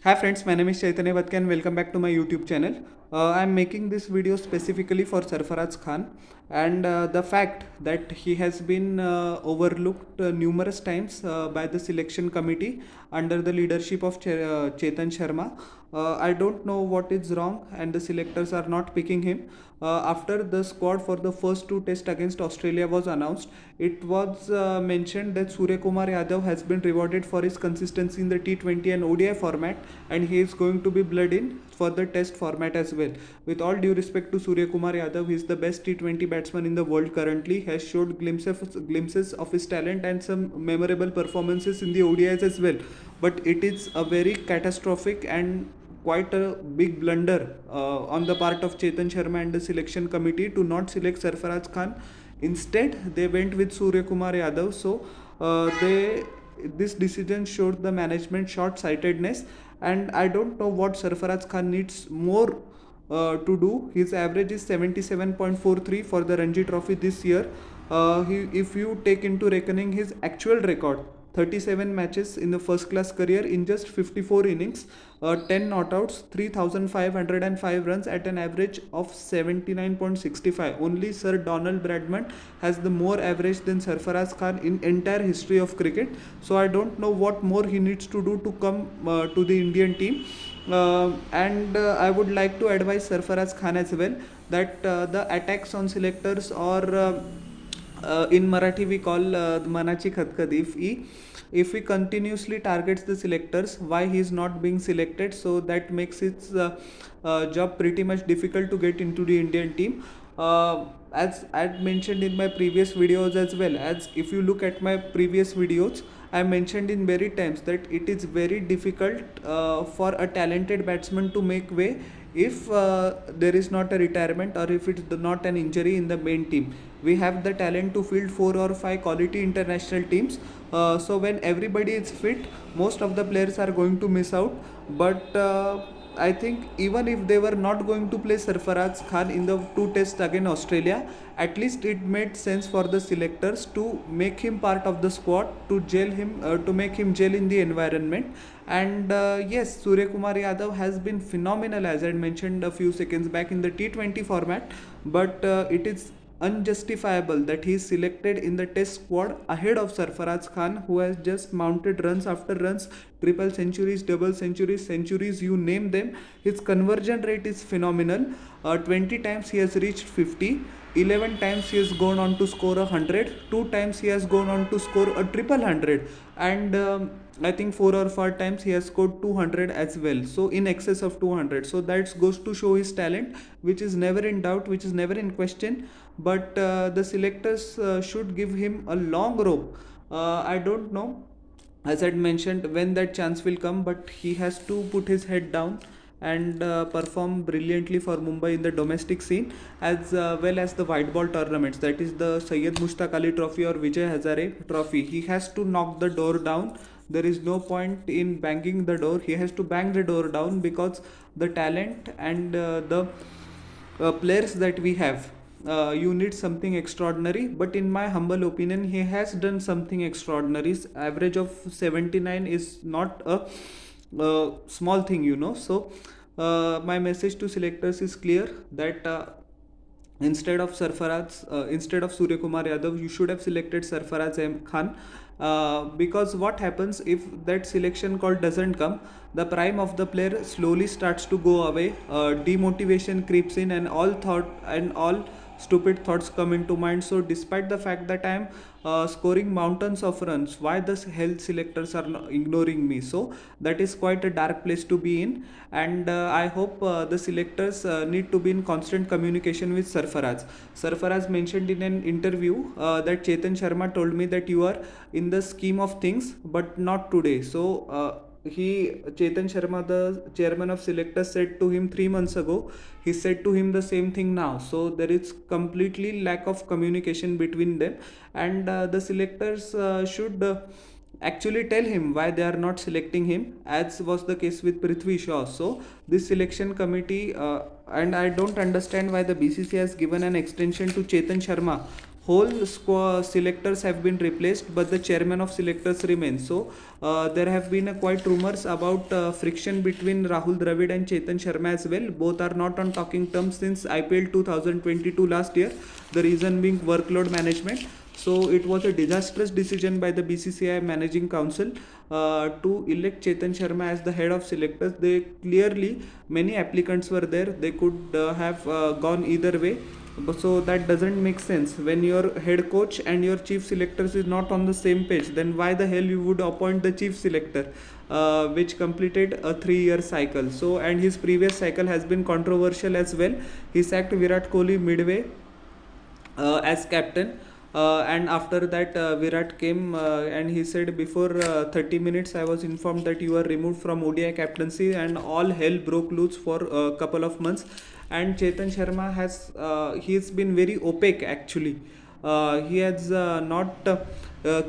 Hi friends, my name is Chaitanya Bhatka and welcome back to my YouTube channel. I am making this video specifically for Sarfaraz Khan and the fact that he has been overlooked numerous times by the selection committee under the leadership of Chetan Sharma. I don't know what is wrong and the selectors are not picking him. After the squad for the first two tests against Australia was announced, it was mentioned that Surya Kumar Yadav has been rewarded for his consistency in the T20 and ODI format, and he is going to be blood in for the test format as well. With all due respect to Surya Kumar Yadav, he is the best T20 batsman in the world currently, has showed glimpses of his talent and some memorable performances in the ODIs as well. But it is a very catastrophic and quite a big blunder on the part of Chetan Sharma and the selection committee to not select Sarfaraz Khan. Instead, they went with Surya Kumar Yadav. So they this decision showed the management short-sightedness, and I don't know what Sarfaraz Khan needs more to do. His average is 77.43 for the Ranji Trophy this year. If you take into reckoning his actual record, 37 matches in the first class career in just 54 innings, 10 not outs, 3,505 runs at an average of 79.65. Only Sir Donald Bradman has the more average than Sarfaraz Khan in entire history of cricket. So I don't know what more he needs to do to come to the Indian team. And I would like to advise Sarfaraz Khan as well that the attacks on selectors or in Marathi we call manachi khatkad. If he continuously targets the selectors, why he is not being selected, so that makes his job pretty much difficult to get into the Indian team. As I had mentioned in my previous videos as well, as if you look at my previous videos, I mentioned in very times that it is very difficult for a talented batsman to make way if there is not a retirement or if it's not an injury in the main team. We have the talent to field 4 or 5 quality international teams. So when everybody is fit, most of the players are going to miss out. But I think even if they were not going to play Sarfaraz Khan in the two tests against Australia, at least it made sense for the selectors to make him part of the squad, to gel him, to make him gel in the environment. And yes, Surya Kumar Yadav has been phenomenal, as I mentioned a few seconds back, in the T20 format. But it is unjustifiable that he is selected in the test squad ahead of Sarfaraz Khan, who has just mounted runs after runs, triple centuries, double centuries, centuries, you name them. His conversion rate is phenomenal. 20 times he has reached 50, 11 times he has gone on to score 100, 2 times he has gone on to score a triple hundred, and I think 4 or 5 times he has scored 200 as well, so in excess of 200. So that goes to show his talent, which is never in doubt, which is never in question. But the selectors should give him a long rope. I don't know, as I mentioned, when that chance will come, but he has to put his head down and perform brilliantly for Mumbai in the domestic scene, as well as the white ball tournaments, that is the Syed Mushtaq Ali Trophy or Vijay Hazare Trophy. He has to knock the door down. There is no point in banging the door. He has to bang the door down, because the talent and the players that we have, you need something extraordinary. But in my humble opinion, he has done something extraordinary. His average of 79 is not a small thing, So my message to selectors is clear, that instead of Surya Kumar Yadav, you should have selected Sarfaraz Khan. Because what happens if that selection call doesn't come? The prime of the player slowly starts to go away. Demotivation creeps in, and all stupid thoughts come into mind. So despite the fact that I am scoring mountains of runs, why the health selectors are ignoring me? So that is quite a dark place to be in, and I hope the selectors need to be in constant communication with Sarfaraz mentioned in an interview that Chetan Sharma told me that you are in the scheme of things, but not today. So Chetan Sharma, the chairman of selectors, said to him 3 months ago. He said to him the same thing now. So there is completely lack of communication between them, and the selectors should actually tell him why they are not selecting him, as was the case with Prithvi Shaw. So this selection committee, and I don't understand why the BCCI has given an extension to Chetan Sharma, whole selectors have been replaced, but the chairman of selectors remains. So there have been quite rumors about friction between Rahul Dravid and Chetan Sharma as well. Both are not on talking terms since IPL 2022 last year. The reason being workload management. So it was a disastrous decision by the BCCI managing council to elect Chetan Sharma as the head of selectors. They clearly, many applicants were there. They could have gone either way. So that doesn't make sense. When your head coach and your chief selectors is not on the same page, then why the hell you would appoint the chief selector, which completed a 3-year cycle. So, and his previous cycle has been controversial as well. He sacked Virat Kohli midway as captain. And after that, Virat came and he said, before 30 minutes I was informed that you are removed from ODI captaincy, and all hell broke loose for a couple of months. And Chetan Sharma has he's been very opaque actually. He has not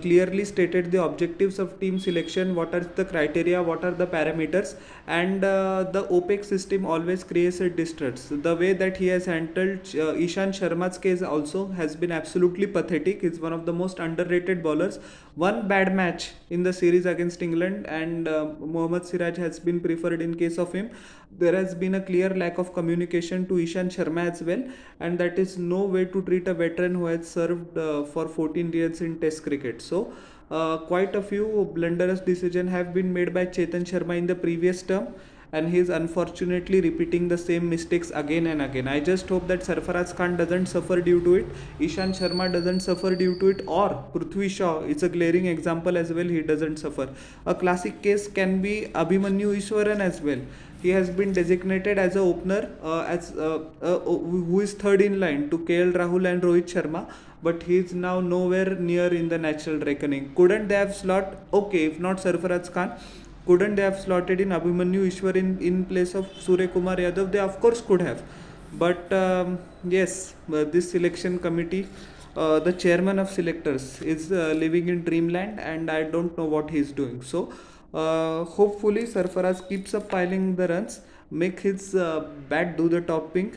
clearly stated the objectives of team selection, what are the criteria, what are the parameters, and the opaque system always creates a distrust. The way that he has handled Ishan Sharma's case also has been absolutely pathetic. He's one of the most underrated bowlers. One bad match in the series against England, and Mohammad Siraj has been preferred in case of him. There has been a clear lack of communication to Ishan Sharma as well, and that is no way to treat a veteran who has served for 14 years in Test cricket. So quite a few blunderous decisions have been made by Chetan Sharma in the previous term, and he is unfortunately repeating the same mistakes again and again. I just hope that Sarfaraz Khan doesn't suffer due to it, Ishan Sharma doesn't suffer due to it, or Prithvi Shaw is a glaring example as well, he doesn't suffer. A classic case can be Abhimanyu Easwaran as well. He has been designated as a opener, who is third in line to KL Rahul and Rohit Sharma, but he is now nowhere near in the natural reckoning. Couldn't they have okay, if not Sarfaraz Khan, couldn't they have slotted in Abhimanyu Ishwar in place of Surya Kumar Yadav? They of course could have. But yes, this selection committee, the chairman of selectors is living in dreamland, and I don't know what he is doing. So hopefully Sarfaraz keeps up piling the runs, make his bat do the talking,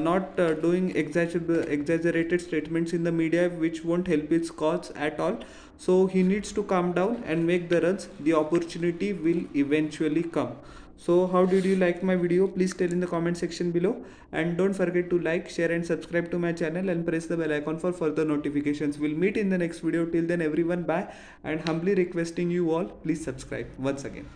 not doing exaggerated statements in the media which won't help his cause at all. So he needs to calm down and make the runs. The opportunity will eventually come. So how did you like my video? Please tell in the comment section below, and don't forget to like, share and subscribe to my channel, and press the bell icon for further notifications. We'll meet in the next video. Till then everyone, bye, and humbly requesting you all, please subscribe once again.